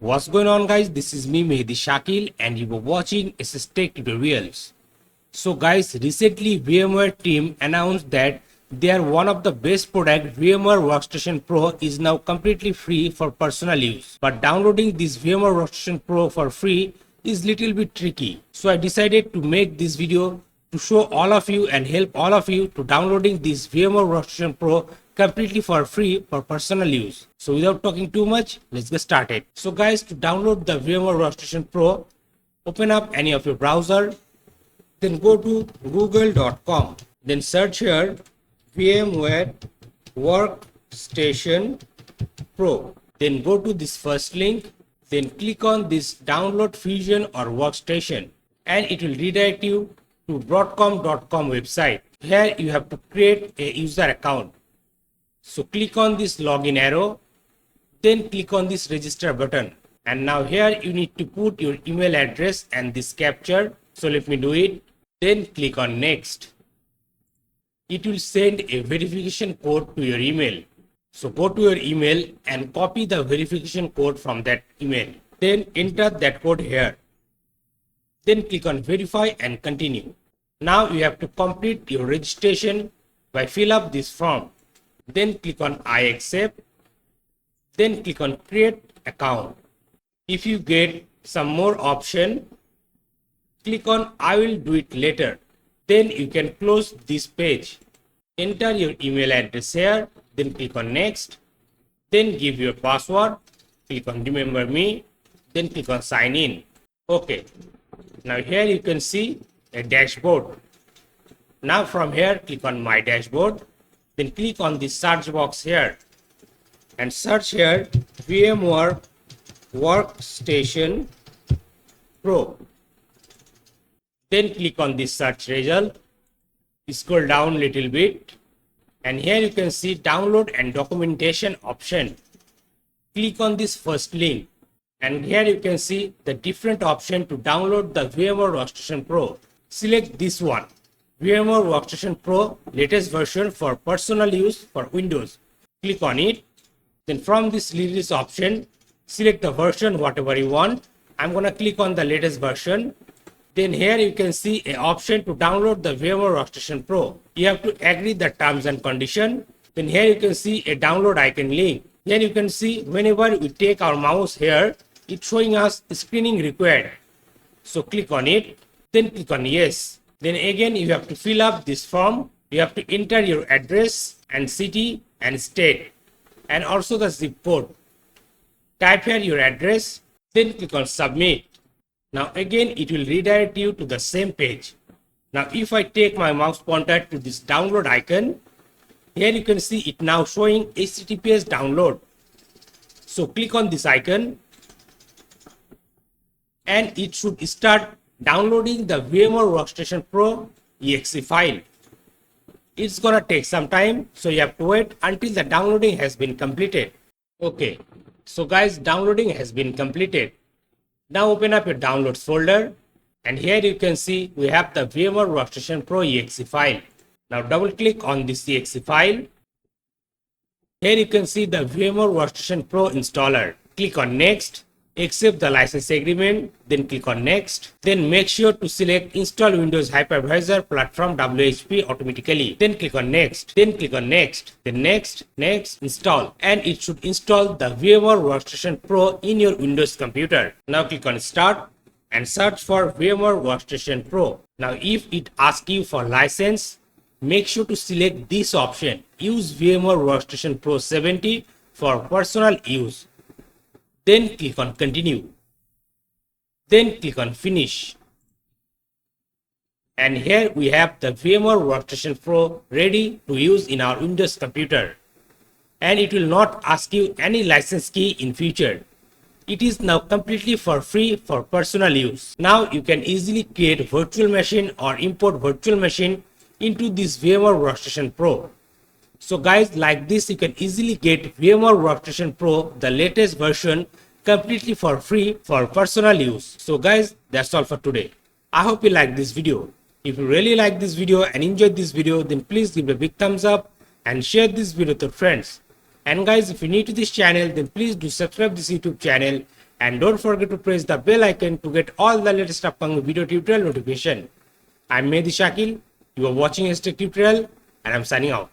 What's going on, guys? This is me, Mehdi Shakil, and you were watching SS Tech Tutorials. So guys, recently VMware team announced that their one of the best product, VMware Workstation Pro, is now completely free for personal use. But downloading this VMware Workstation Pro for free is little bit tricky. So I decided to make this video to show all of you and help all of you to downloading this VMware Workstation Pro completely for free for personal use. So without talking too much, let's get started. So guys, to download the VMware Workstation Pro, open up any of your browser, then go to google.com, then search here VMware Workstation Pro, then go to this first link, then click on this download Fusion or Workstation, and it will redirect you to Broadcom.com website. Here you have to create a user account. So click on this login arrow, then click on this register button. And now here you need to put your email address and this captcha. So let me do it. Then click on next. It will send a verification code to your email. So go to your email and copy the verification code from that email. Then enter that code here. Then click on verify and continue. Now you have to complete your registration by fill up this form. Then click on I accept. Then click on create account. If you get some more option, click on I will do it later. Then you can close this page. Enter your email address here. Then click on next. Then give your password. Click on remember me. Then click on sign in. Okay. Now here you can see a dashboard. Now from here, click on my dashboard. Then click on the search box here and search here VMware Workstation Pro. Then click on this search result. Scroll down a little bit and here you can see download and documentation option. Click on this first link and here you can see the different option to download the VMware Workstation Pro. Select this one, VMware Workstation Pro latest version for personal use for Windows. Click on it. Then from this latest option, select the version whatever you want. I'm gonna click on the latest version. Then here you can see an option to download the VMware Workstation Pro. You have to agree the terms and condition. Then here you can see a download icon link. Here you can see whenever we take our mouse here, it's showing us screening required. So click on it. Then click on yes. Then again you have to fill up this form. You have to enter your address and city and state and also the zip code. Type here your address. Then click on submit. Now again it will redirect you to the same page. Now if I take my mouse pointer to this download icon, here you can see it now showing HTTPS download. So click on this icon and it should start downloading the VMware Workstation Pro exe file. It's gonna take some time, so you have to wait until the downloading has been completed. Okay, so guys, downloading has been completed. Now open up your downloads folder and here you can see we have the VMware Workstation Pro exe file. Now double click on this exe file. Here you can see the VMware Workstation Pro installer. Click on next. Accept the license agreement, then click on next. Then make sure to select install Windows Hypervisor Platform WHP automatically. Then click on next. Then click on next. Then next, install. And it should install the VMware Workstation Pro in your Windows computer. Now click on start and search for VMware Workstation Pro. Now if it asks you for license, make sure to select this option. Use VMware Workstation Pro 70 for personal use. Then click on continue. Then click on finish. And here we have the VMware Workstation Pro ready to use in our Windows computer. And it will not ask you any license key in future. It is now completely for free for personal use. Now you can easily create virtual machine or import virtual machine into this VMware Workstation Pro. So guys, like this you can easily get VMware Workstation Pro, the latest version, completely for free for personal use. So guys, that's all for today. I hope you like this video. If you really like this video and enjoyed this video, then please give a big thumbs up and share this video with your friends. And guys, if you're new to this channel, then please do subscribe this YouTube channel And don't forget to press the bell icon to get all the latest upcoming video tutorial notification. I'm Mehdi Shakil. You are watching a Tech tutorial and I'm signing out.